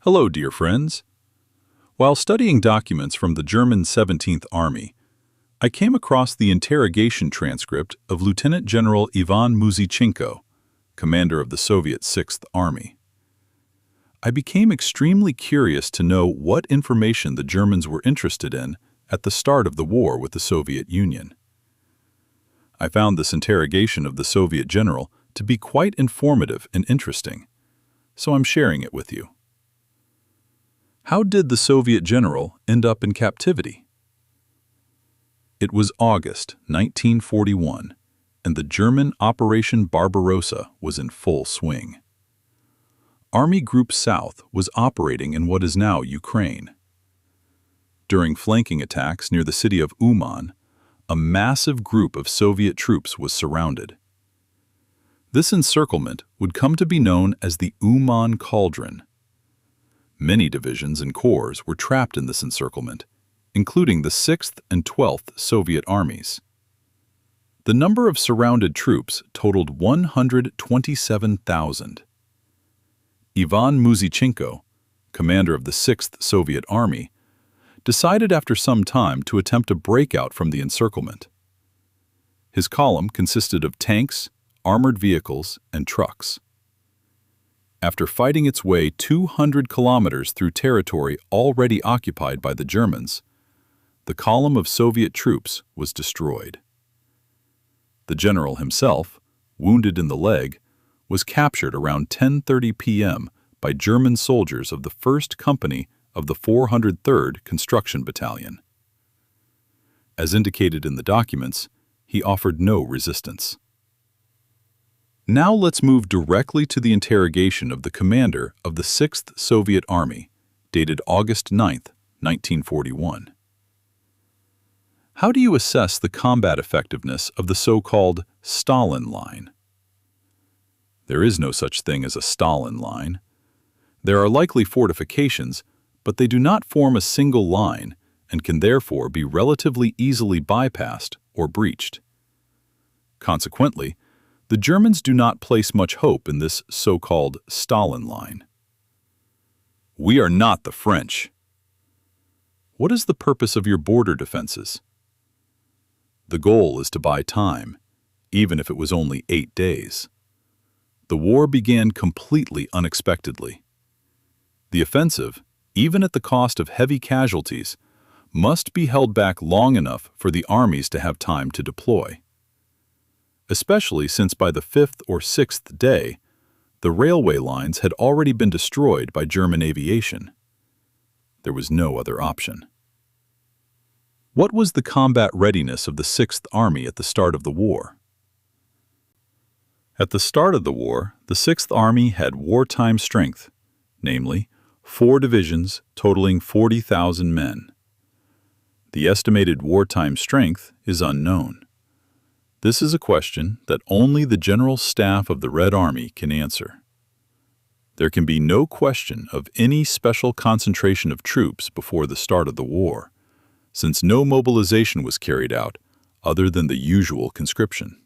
Hello, dear friends. While studying documents from the German 17th Army, I came across the interrogation transcript of Lieutenant General Ivan Muzychenko, commander of the Soviet 6th Army. I became extremely curious to know what information the Germans were interested in at the start of the war with the Soviet Union. I found this interrogation of the Soviet general to be quite informative and interesting, so I'm sharing it with you. How did the Soviet general end up in captivity? It was August 1941, and the German Operation Barbarossa was in full swing. Army Group South was operating in what is now Ukraine. During flanking attacks near the city of Uman, a massive group of Soviet troops was surrounded. This encirclement would come to be known as the Uman Cauldron. Many divisions and corps were trapped in this encirclement, including the 6th and 12th Soviet armies. The number of surrounded troops totaled 127,000. Ivan Muzychenko, commander of the 6th Soviet Army, decided after some time to attempt a breakout from the encirclement. His column consisted of tanks, armored vehicles, and trucks. After fighting its way 200 kilometers through territory already occupied by the Germans, the column of Soviet troops was destroyed. The general himself, wounded in the leg, was captured around 10:30 p.m. by German soldiers of the 1st Company of the 403rd Construction Battalion. As indicated in the documents, he offered no resistance. Now let's move directly to the interrogation of the commander of the 6th Soviet Army, dated August 9, 1941. How do you assess the combat effectiveness of the so-called Stalin Line? There is no such thing as a Stalin Line. There are likely fortifications, but they do not form a single line and can therefore be relatively easily bypassed or breached. Consequently, the Germans do not place much hope in this so-called Stalin Line. We are not the French. What is the purpose of your border defenses? The goal is to buy time, even if it was only 8 days. The war began completely unexpectedly. The offensive, even at the cost of heavy casualties, must be held back long enough for the armies to have time to deploy. Especially since by the 5th or 6th day, the railway lines had already been destroyed by German aviation. There was no other option. What was the combat readiness of the 6th Army at the start of the war? At the start of the war, the 6th Army had wartime strength, namely, 4 divisions totaling 40,000 men. The estimated wartime strength is unknown. This is a question that only the General Staff of the Red Army can answer. There can be no question of any special concentration of troops before the start of the war, since no mobilization was carried out other than the usual conscription.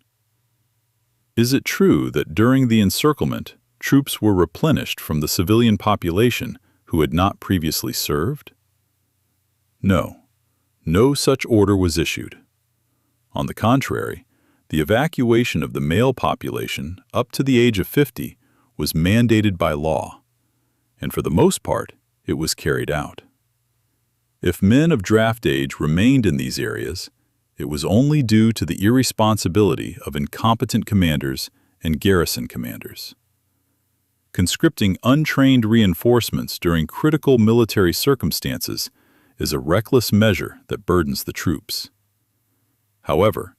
Is it true that during the encirclement, troops were replenished from the civilian population who had not previously served? No, no such order was issued. On the contrary, the evacuation of the male population up to the age of 50 was mandated by law, and for the most part, it was carried out. If men of draft age remained in these areas, it was only due to the irresponsibility of incompetent commanders and garrison commanders. Conscripting untrained reinforcements during critical military circumstances is a reckless measure that burdens the troops. However,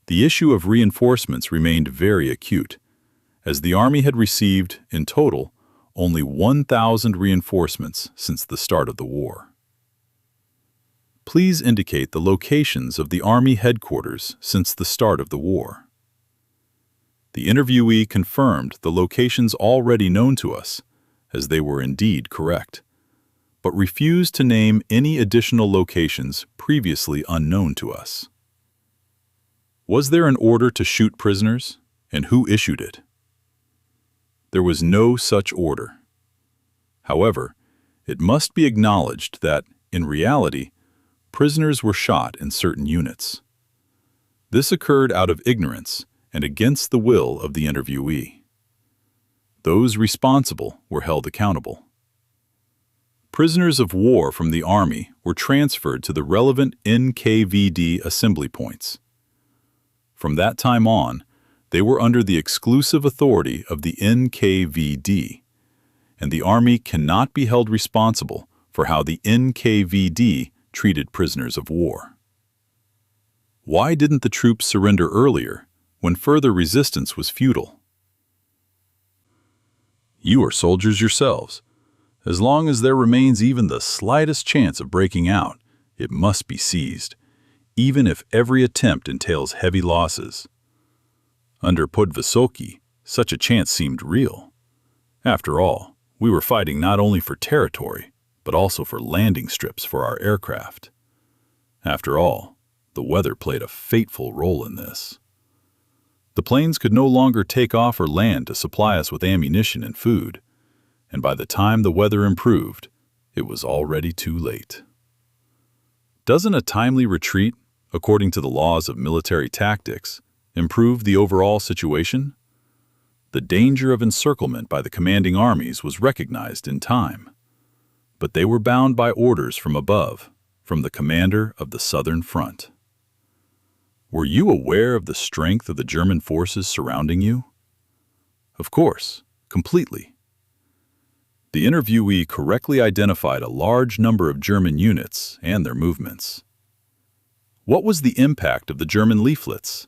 the issue of reinforcements remained very acute, as the Army had received, in total, only 1,000 reinforcements since the start of the war. Please indicate the locations of the Army headquarters since the start of the war. The interviewee confirmed the locations already known to us, as they were indeed correct, but refused to name any additional locations previously unknown to us. Was there an order to shoot prisoners, and who issued it? There was no such order. However, It must be acknowledged that, in reality, prisoners were shot in certain units. This occurred out of ignorance and against the will of the interviewee. Those responsible were held accountable. Prisoners of war from the Army were transferred to the relevant NKVD assembly points. From that time on, they were under the exclusive authority of the NKVD, and the Army cannot be held responsible for how the NKVD treated prisoners of war. Why didn't the troops surrender earlier, when further resistance was futile? You are soldiers yourselves. As long as there remains even the slightest chance of breaking out, it must be seized, even if every attempt entails heavy losses. Under Podvysoky, such a chance seemed real. After all, we were fighting not only for territory, but also for landing strips for our aircraft. After all, the weather played a fateful role in this. The planes could no longer take off or land to supply us with ammunition and food, and by the time the weather improved, it was already too late. Doesn't a timely retreat, according to the laws of military tactics, improve the overall situation? The danger of encirclement by the commanding armies was recognized in time, but they were bound by orders from above, from the commander of the Southern Front. Were you aware of the strength of the German forces surrounding you? Of course, completely. The interviewee correctly identified a large number of German units and their movements. What was the impact of the German leaflets?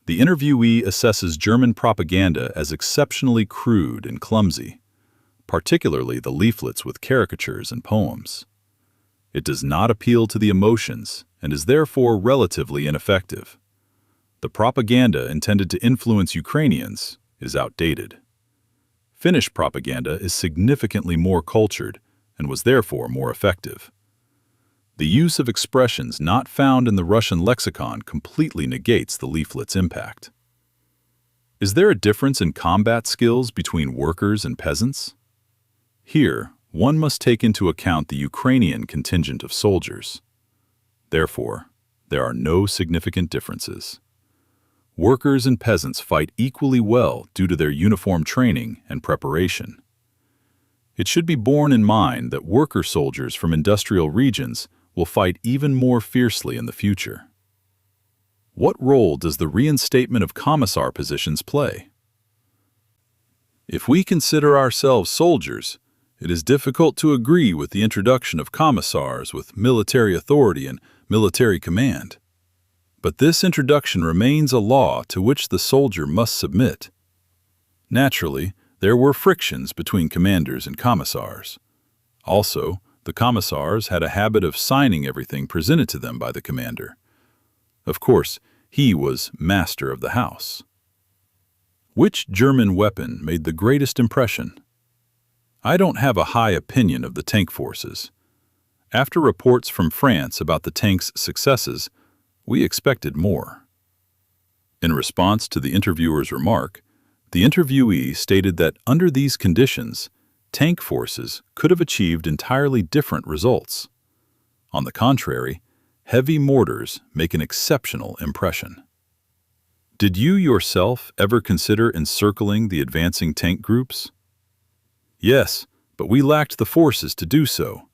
The interviewee assesses German propaganda as exceptionally crude and clumsy, particularly the leaflets with caricatures and poems. It does not appeal to the emotions and is therefore relatively ineffective. The propaganda intended to influence Ukrainians is outdated. Finnish propaganda is significantly more cultured and was therefore more effective. The use of expressions not found in the Russian lexicon completely negates the leaflet's impact. Is there a difference in combat skills between workers and peasants? Here, one must take into account the Ukrainian contingent of soldiers. Therefore, there are no significant differences. Workers and peasants fight equally well due to their uniform training and preparation. It should be borne in mind that worker soldiers from industrial regions will fight even more fiercely in the future. What role does the reinstatement of commissar positions play? If we consider ourselves soldiers, it is difficult to agree with the introduction of commissars with military authority and military command. But this introduction remains a law to which the soldier must submit. Naturally, there were frictions between commanders and commissars. Also, the commissars had a habit of signing everything presented to them by the commander. Of course, he was master of the house. Which German weapon made the greatest impression? I don't have a high opinion of the tank forces. After reports from France about the tanks' successes, we expected more. In response to the interviewer's remark, the interviewee stated that under these conditions, tank forces could have achieved entirely different results. On the contrary, heavy mortars make an exceptional impression. Did you yourself ever consider encircling the advancing tank groups? Yes, but we lacked the forces to do so.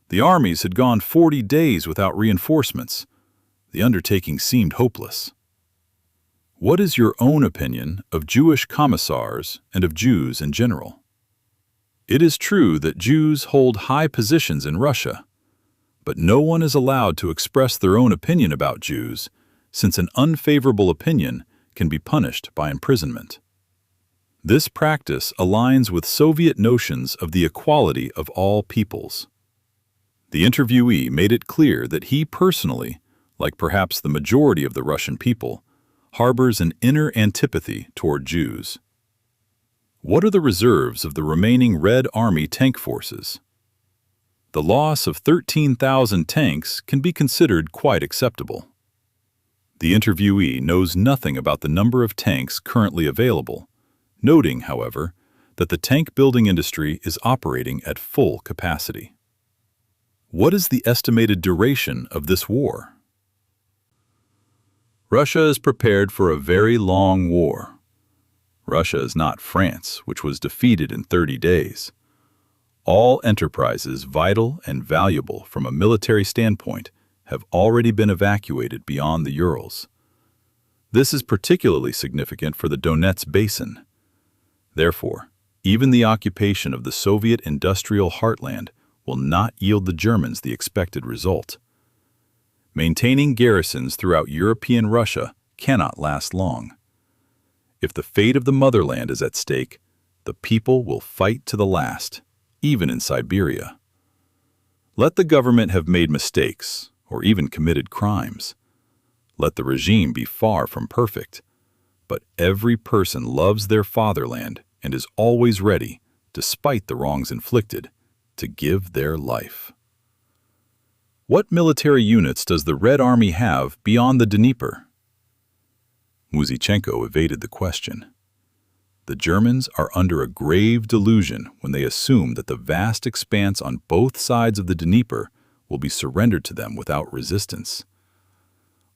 The armies had gone 40 days without reinforcements. The undertaking seemed hopeless. What is your own opinion of Jewish commissars and of Jews in general? It is true that Jews hold high positions in Russia, but no one is allowed to express their own opinion about Jews, since an unfavorable opinion can be punished by imprisonment. This practice aligns with Soviet notions of the equality of all peoples. The interviewee made it clear that he personally, like perhaps the majority of the Russian people, harbors an inner antipathy toward Jews. What are the reserves of the remaining Red Army tank forces? The loss of 13,000 tanks can be considered quite acceptable. The interviewee knows nothing about the number of tanks currently available, noting, however, that the tank-building industry is operating at full capacity. What is the estimated duration of this war? Russia is prepared for a very long war. Russia is not France, which was defeated in 30 days. All enterprises vital and valuable from a military standpoint have already been evacuated beyond the Urals. This is particularly significant for the Donets Basin. Therefore, even the occupation of the Soviet industrial heartland will not yield the Germans the expected result. Maintaining garrisons throughout European Russia cannot last long. If the fate of the motherland is at stake, the people will fight to the last, even in Siberia. Let the government have made mistakes or even committed crimes. Let the regime be far from perfect, but every person loves their fatherland and is always ready, despite the wrongs inflicted, to give their life. What military units does the Red Army have beyond the Dnieper? Muzychenko evaded the question. The Germans are under a grave delusion when they assume that the vast expanse on both sides of the Dnieper will be surrendered to them without resistance.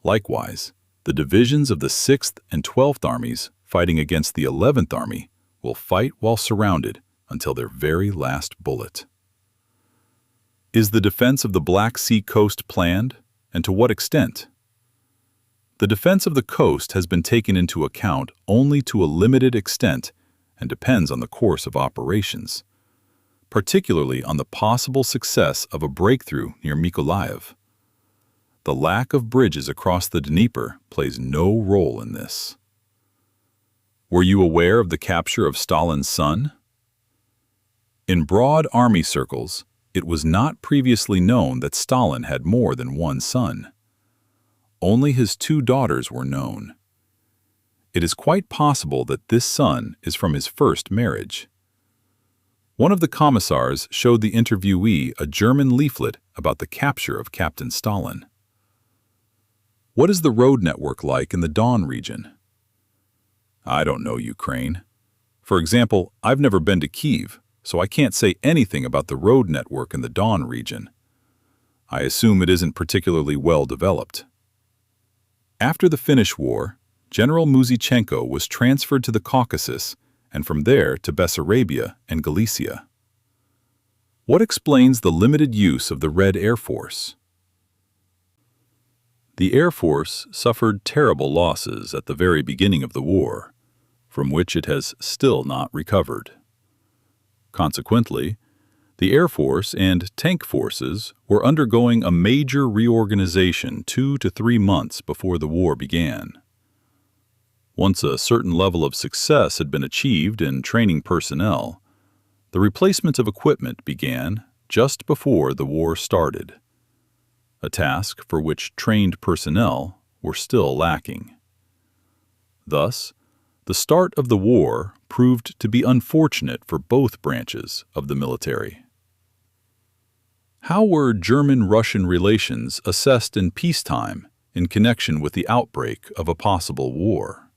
Likewise, the divisions of the 6th and 12th Armies fighting against the 11th Army will fight while surrounded until their very last bullet. Is the defense of the Black Sea coast planned, and to what extent? The defense of the coast has been taken into account only to a limited extent and depends on the course of operations, particularly on the possible success of a breakthrough near Mykolaiv. The lack of bridges across the Dnieper plays no role in this. Were you aware of the capture of Stalin's son? In broad army circles, it was not previously known that Stalin had more than one son. Only his 2 daughters were known. It is quite possible that this son is from his first marriage. One of the commissars showed the interviewee a German leaflet about the capture of Captain Stalin. What is the road network like in the Don region? I don't know Ukraine. For example, I've never been to Kyiv, so I can't say anything about the road network in the Don region. I assume it isn't particularly well developed. After the Finnish War, General Muzychenko was transferred to the Caucasus and from there to Bessarabia and Galicia. What explains the limited use of the Red Air Force? The Air Force suffered terrible losses at the very beginning of the war, from which it has still not recovered. Consequently, the Air Force and tank forces were undergoing a major reorganization 2 to 3 months before the war began. Once a certain level of success had been achieved in training personnel, the replacement of equipment began just before the war started, a task for which trained personnel were still lacking. Thus, the start of the war proved to be unfortunate for both branches of the military. How were German-Russian relations assessed in peacetime in connection with the outbreak of a possible war?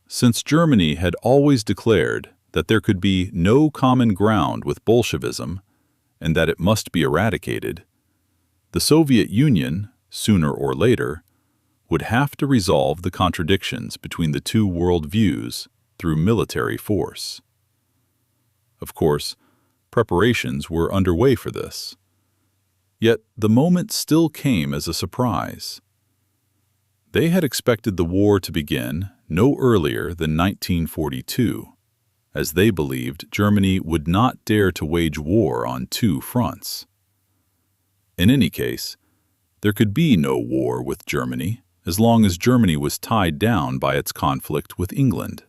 Since Germany had always declared that there could be no common ground with Bolshevism and that it must be eradicated, the Soviet Union, sooner or later, would have to resolve the contradictions between the 2 world views through military force. Of course, preparations were underway for this. Yet the moment still came as a surprise. They had expected the war to begin no earlier than 1942, as they believed Germany would not dare to wage war on 2 fronts. In any case, there could be no war with Germany as long as Germany was tied down by its conflict with England.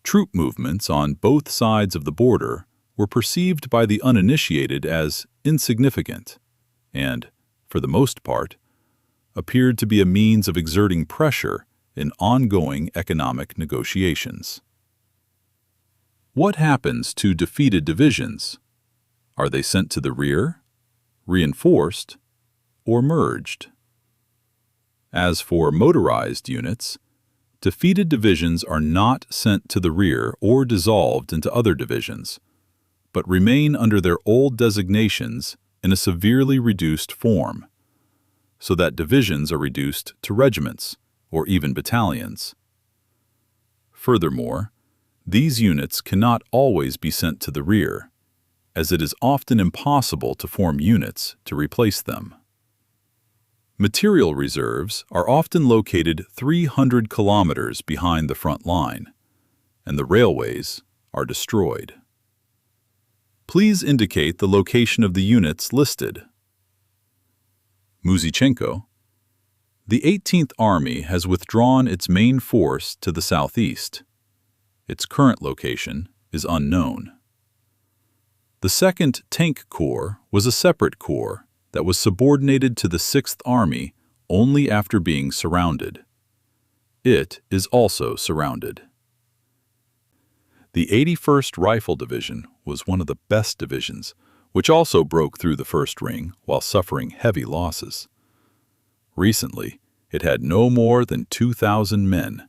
Troop movements on both sides of the border were perceived by the uninitiated as insignificant and, for the most part, appeared to be a means of exerting pressure in ongoing economic negotiations. What happens to defeated divisions? Are they sent to the rear, reinforced, or merged? As for motorized units, Defeated divisions are not sent to the rear or dissolved into other divisions, but remain under their old designations in a severely reduced form, so that divisions are reduced to regiments or even battalions. Furthermore, these units cannot always be sent to the rear, as it is often impossible to form units to replace them. Material reserves are often located 300 kilometers behind the front line, and the railways are destroyed. Please indicate the location of the units listed. Muzychenko. The 18th Army has withdrawn its main force to the southeast. Its current location is unknown. The 2nd Tank Corps was a separate corps that was subordinated to the 6th Army only after being surrounded. It is also surrounded. The 81st Rifle Division was one of the best divisions, which also broke through the first ring while suffering heavy losses. Recently, it had no more than 2,000 men.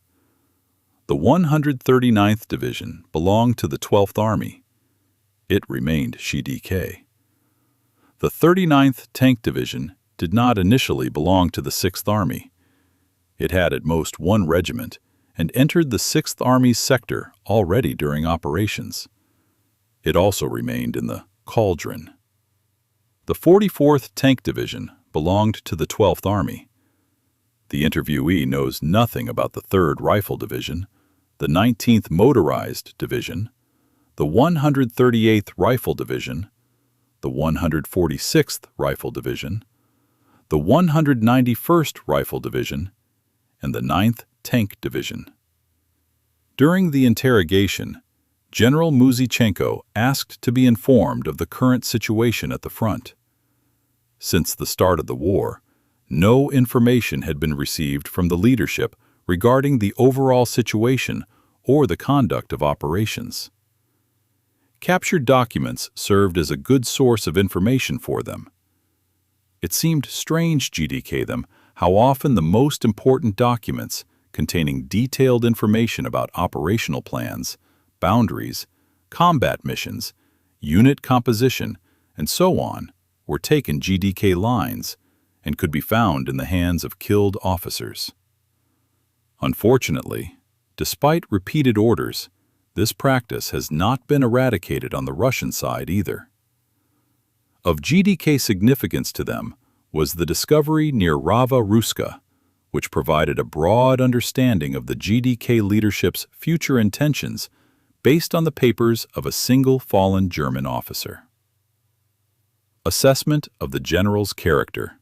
The 139th Division belonged to the 12th Army. It remained GDK. The 39th Tank Division did not initially belong to the 6th Army. It had at most one regiment and entered the 6th Army's sector already during operations. It also remained in the Cauldron. The 44th Tank Division belonged to the 12th Army. The interviewee knows nothing about the 3rd Rifle Division, the 19th Motorized Division, the 138th Rifle Division, the 146th Rifle Division, the 191st Rifle Division, and the 9th Tank Division. During the interrogation, General Muzychenko asked to be informed of the current situation at the front. Since the start of the war, no information had been received from the leadership regarding the overall situation or the conduct of operations. Captured documents served as a good source of information for them. It seemed strange, GDK them, how often the most important documents containing detailed information about operational plans, boundaries, combat missions, unit composition, and so on were taken GDK lines and could be found in the hands of killed officers. Unfortunately, despite repeated orders, this practice has not been eradicated on the Russian side either. Of GDK significance to them was the discovery near Rava Ruska, which provided a broad understanding of the GDK leadership's future intentions based on the papers of a single fallen German officer. Assessment of the general's character.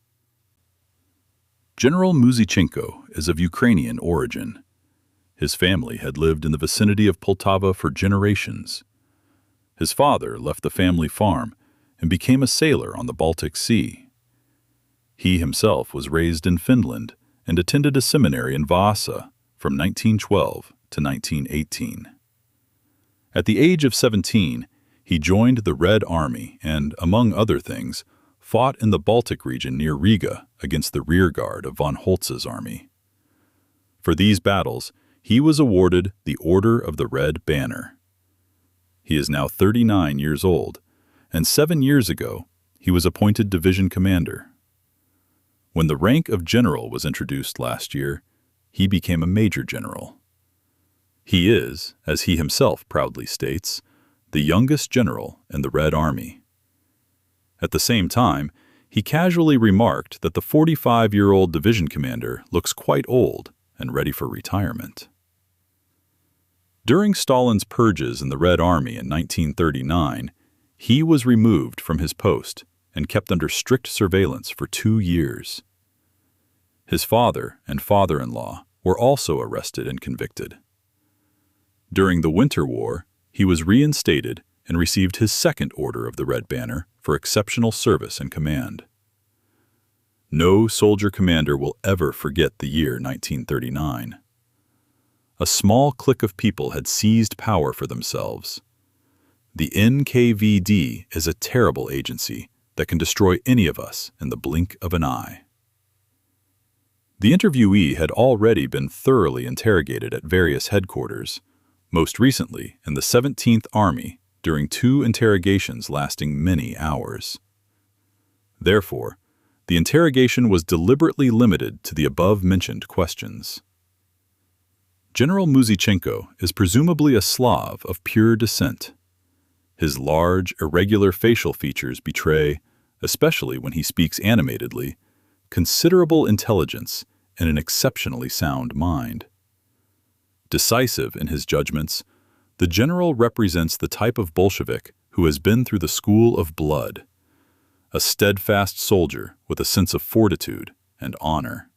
General Muzychenko is of Ukrainian origin. His family had lived in the vicinity of Poltava for generations. His father left the family farm and became a sailor on the Baltic Sea. He himself was raised in Finland and attended a seminary in Vasa from 1912 to 1918. At the age of 17, he joined the Red Army and, among other things, fought in the Baltic region near Riga against the rearguard of von Holtz's army. For these battles, he was awarded the Order of the Red Banner. He is now 39 years old, and 7 years ago, he was appointed division commander. When the rank of general was introduced last year, he became a major general. He is, as he himself proudly states, the youngest general in the Red Army. At the same time, he casually remarked that the 45-year-old division commander looks quite old and ready for retirement. During Stalin's purges in the Red Army in 1939, he was removed from his post and kept under strict surveillance for 2 years. His father and father-in-law were also arrested and convicted. During the Winter War, he was reinstated and received his second Order of the Red Banner for exceptional service and command. No soldier commander will ever forget the year 1939. A small clique of people had seized power for themselves. The NKVD is a terrible agency that can destroy any of us in the blink of an eye. The interviewee had already been thoroughly interrogated at various headquarters, most recently in the 17th Army during 2 interrogations lasting many hours. Therefore, the interrogation was deliberately limited to the above-mentioned questions. General Muzychenko is presumably a Slav of pure descent. His large, irregular facial features betray, especially when he speaks animatedly, considerable intelligence and an exceptionally sound mind. Decisive in his judgments, the general represents the type of Bolshevik who has been through the school of blood, a steadfast soldier with a sense of fortitude and honor.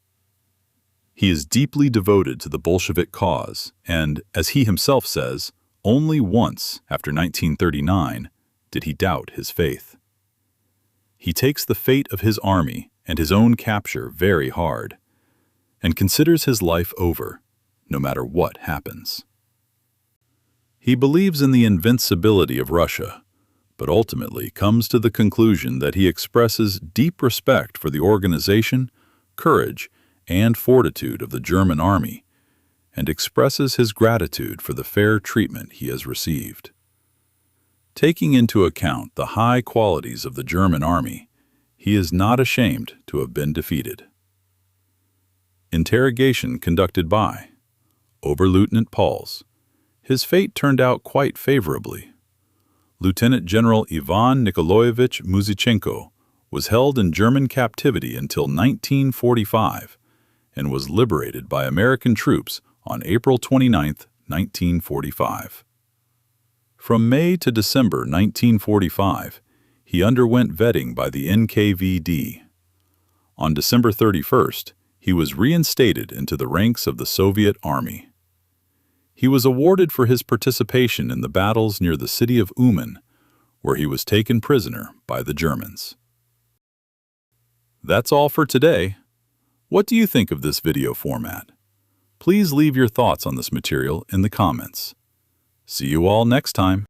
He is deeply devoted to the Bolshevik cause and, as he himself says, only once after 1939 did he doubt his faith. He takes the fate of his army and his own capture very hard, and considers his life over, no matter what happens. He believes in the invincibility of Russia, but ultimately comes to the conclusion that he expresses deep respect for the organization, courage, and fortitude of the German army, and expresses his gratitude for the fair treatment he has received. Taking into account the high qualities of the German army, he is not ashamed to have been defeated. Interrogation conducted by Oberleutnant Pauls. His fate turned out quite favorably. Lieutenant General Ivan Nikolaevich Muzychenko was held in German captivity until 1945 and was liberated by American troops on April 29, 1945. From May to December 1945, he underwent vetting by the NKVD. On December 31st, he was reinstated into the ranks of the Soviet Army. He was awarded for his participation in the battles near the city of Uman, where he was taken prisoner by the Germans. That's all for today. What do you think of this video format? Please leave your thoughts on this material in the comments. See you all next time.